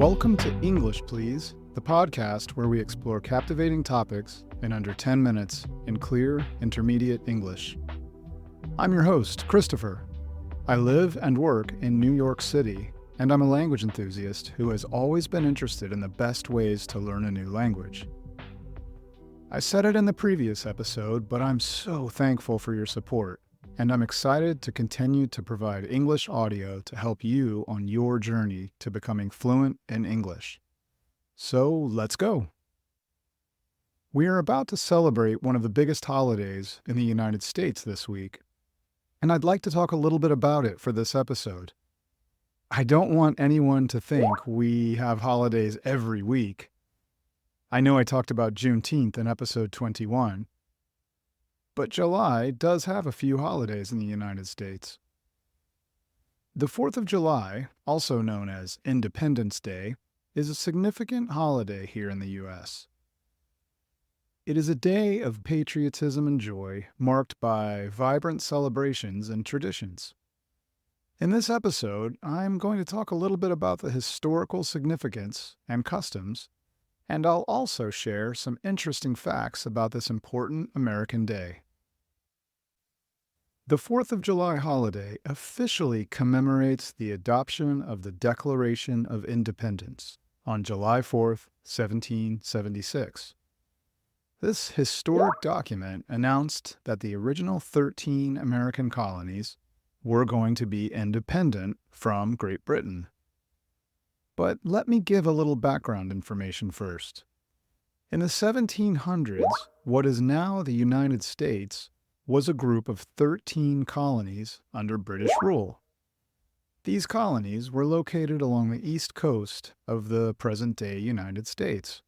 Welcome to English, Please, the podcast where we explore captivating topics in under 10 minutes in clear, intermediate English. I'm your host, Christopher. I live and work in New York City, and I'm a language enthusiast who has always been interested in the best ways to learn a new language. I said it in the previous episode, but I'm so thankful for your support, and I'm excited to continue to provide English audio to help you on your journey to becoming fluent in English. So let's go. We are about to celebrate one of the biggest holidays in the United States this week, and I'd like to talk a little bit about it for this episode. I don't want anyone to think we have holidays every week. I know I talked about Juneteenth in episode 21, but July does have a few holidays in the United States. The 4th of July, also known as Independence Day, is a significant holiday here in the U.S. It is a day of patriotism and joy marked by vibrant celebrations and traditions. In this episode, I'm going to talk a little bit about the historical significance and customs, and I'll also share some interesting facts about this important American day. The 4th of July holiday officially commemorates the adoption of the Declaration of Independence on July 4th, 1776. This historic document announced that the original 13 American colonies were going to be independent from Great Britain. But let me give a little background information first. In the 1700s, what is now the United States was a group of 13 colonies under British rule. These colonies were located along the east coast of the present-day United States.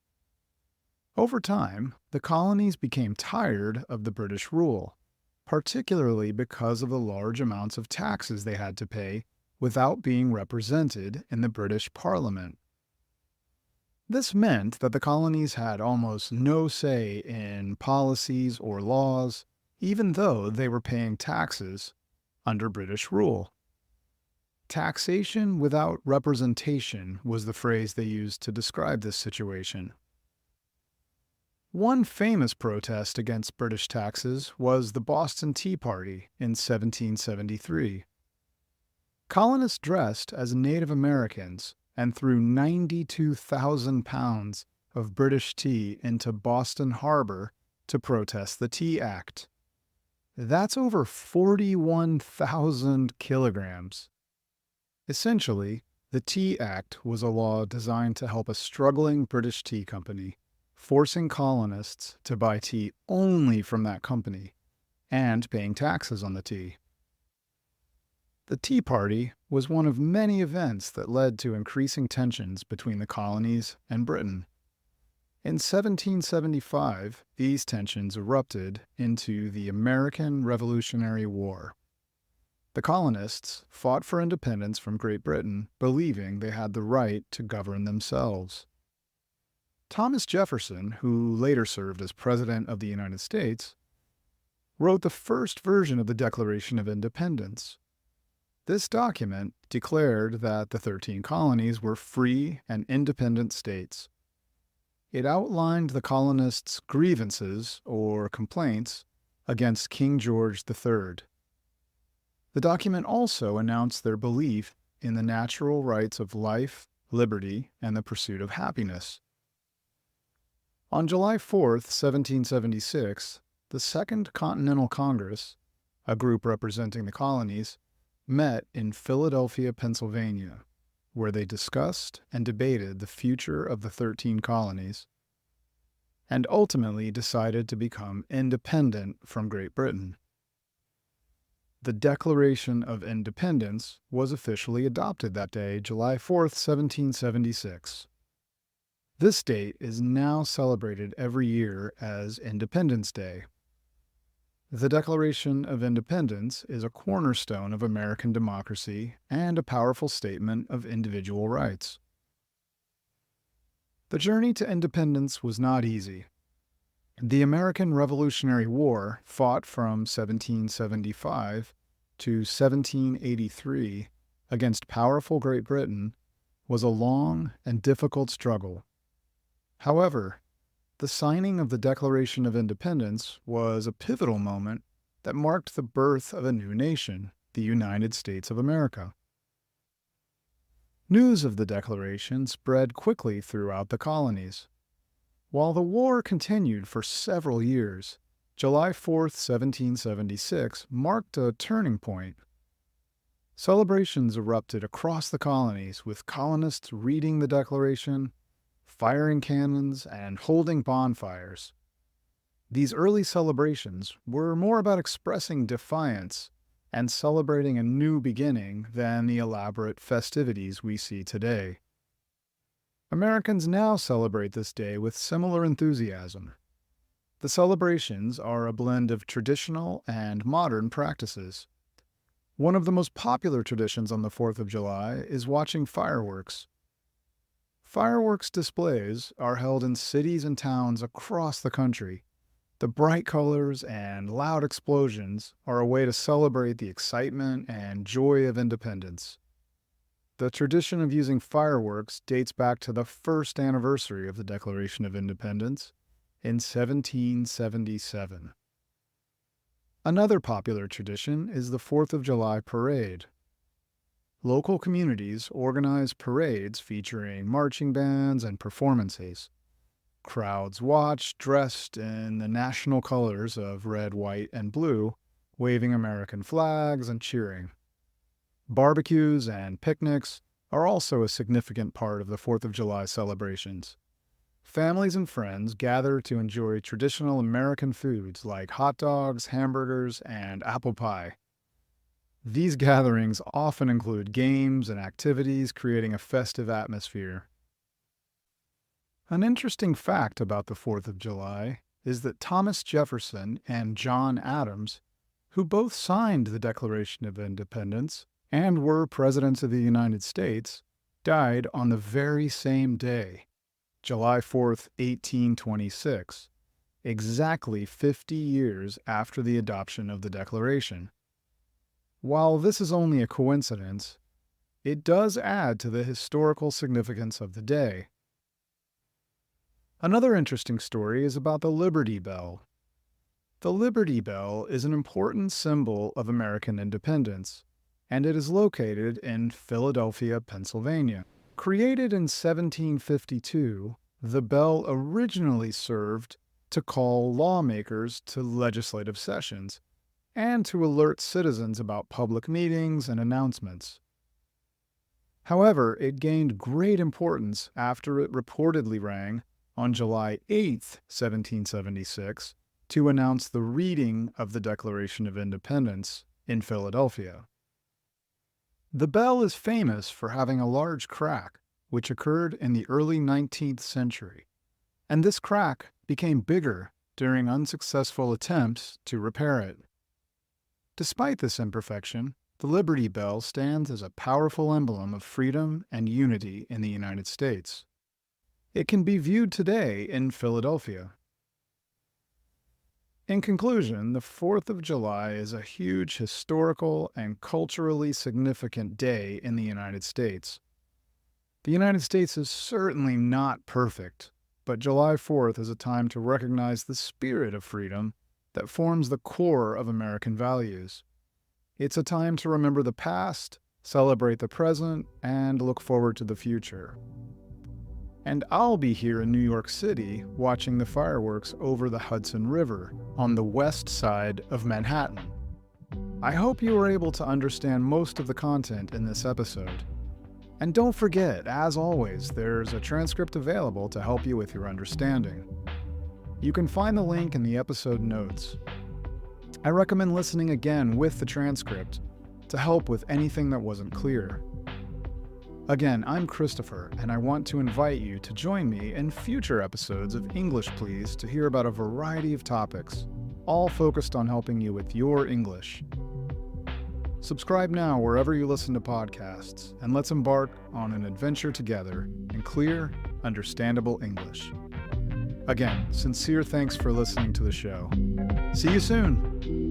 Over time, the colonies became tired of the British rule, particularly because of the large amounts of taxes they had to pay without being represented in the British Parliament. This meant that the colonies had almost no say in policies or laws, even though they were paying taxes under British rule. Taxation without representation was the phrase they used to describe this situation. One famous protest against British taxes was the Boston Tea Party in 1773. Colonists dressed as Native Americans and threw 92,000 pounds of British tea into Boston Harbor to protest the Tea Act. That's over 41,000 kilograms. Essentially, the Tea Act was a law designed to help a struggling British tea company, forcing colonists to buy tea only from that company and paying taxes on the tea. The Tea Party was one of many events that led to increasing tensions between the colonies and Britain. In 1775, these tensions erupted into the American Revolutionary War. The colonists fought for independence from Great Britain, believing they had the right to govern themselves. Thomas Jefferson, who later served as President of the United States, wrote the first version of the Declaration of Independence. This document declared that the 13 colonies were free and independent states. It outlined the colonists' grievances, or complaints, against King George III. The document also announced their belief in the natural rights of life, liberty, and the pursuit of happiness. On July 4th, 1776, the Second Continental Congress, a group representing the colonies, met in Philadelphia, Pennsylvania, where they discussed and debated the future of the 13 colonies, and ultimately decided to become independent from Great Britain. The Declaration of Independence was officially adopted that day, July 4th, 1776. This date is now celebrated every year as Independence Day. The Declaration of Independence is a cornerstone of American democracy and a powerful statement of individual rights. The journey to independence was not easy. The American Revolutionary War, fought from 1775 to 1783 against powerful Great Britain, was a long and difficult struggle. However, the signing of the Declaration of Independence was a pivotal moment that marked the birth of a new nation, the United States of America. News of the Declaration spread quickly throughout the colonies. While the war continued for several years, July 4, 1776 marked a turning point. Celebrations erupted across the colonies, with colonists reading the Declaration, firing cannons, and holding bonfires. These early celebrations were more about expressing defiance and celebrating a new beginning than the elaborate festivities we see today. Americans now celebrate this day with similar enthusiasm. The celebrations are a blend of traditional and modern practices. One of the most popular traditions on the 4th of July is watching fireworks. Fireworks displays are held in cities and towns across the country. The bright colors and loud explosions are a way to celebrate the excitement and joy of independence. The tradition of using fireworks dates back to the first anniversary of the Declaration of Independence in 1777. Another popular tradition is the 4th of July parade. Local communities organize parades featuring marching bands and performances. Crowds watch dressed in the national colors of red, white, and blue, waving American flags and cheering. Barbecues and picnics are also a significant part of the 4th of July celebrations. Families and friends gather to enjoy traditional American foods like hot dogs, hamburgers, and apple pie. These gatherings often include games and activities, creating a festive atmosphere. An interesting fact about the 4th of July is that Thomas Jefferson and John Adams, who both signed the Declaration of Independence and were presidents of the United States, died on the very same day, July 4th, 1826, exactly 50 years after the adoption of the Declaration. While this is only a coincidence, it does add to the historical significance of the day. Another interesting story is about the Liberty Bell. The Liberty Bell is an important symbol of American independence, and it is located in Philadelphia, Pennsylvania. Created in 1752, the bell originally served to call lawmakers to legislative sessions and to alert citizens about public meetings and announcements. However, it gained great importance after it reportedly rang on July 8, 1776, to announce the reading of the Declaration of Independence in Philadelphia. The bell is famous for having a large crack, which occurred in the early 19th century, and this crack became bigger during unsuccessful attempts to repair it. Despite this imperfection, the Liberty Bell stands as a powerful emblem of freedom and unity in the United States. It can be viewed today in Philadelphia. In conclusion, the 4th of July is a huge historical and culturally significant day in the United States. The United States is certainly not perfect, but July 4th is a time to recognize the spirit of freedom that forms the core of American values. It's a time to remember the past, celebrate the present, and look forward to the future. And I'll be here in New York City watching the fireworks over the Hudson River on the west side of Manhattan. I hope you were able to understand most of the content in this episode. And don't forget, as always, there's a transcript available to help you with your understanding. You can find the link in the episode notes. I recommend listening again with the transcript to help with anything that wasn't clear. Again, I'm Christopher, and I want to invite you to join me in future episodes of English Please to hear about a variety of topics, all focused on helping you with your English. Subscribe now wherever you listen to podcasts, and let's embark on an adventure together in clear, understandable English. Again, sincere thanks for listening to the show. See you soon!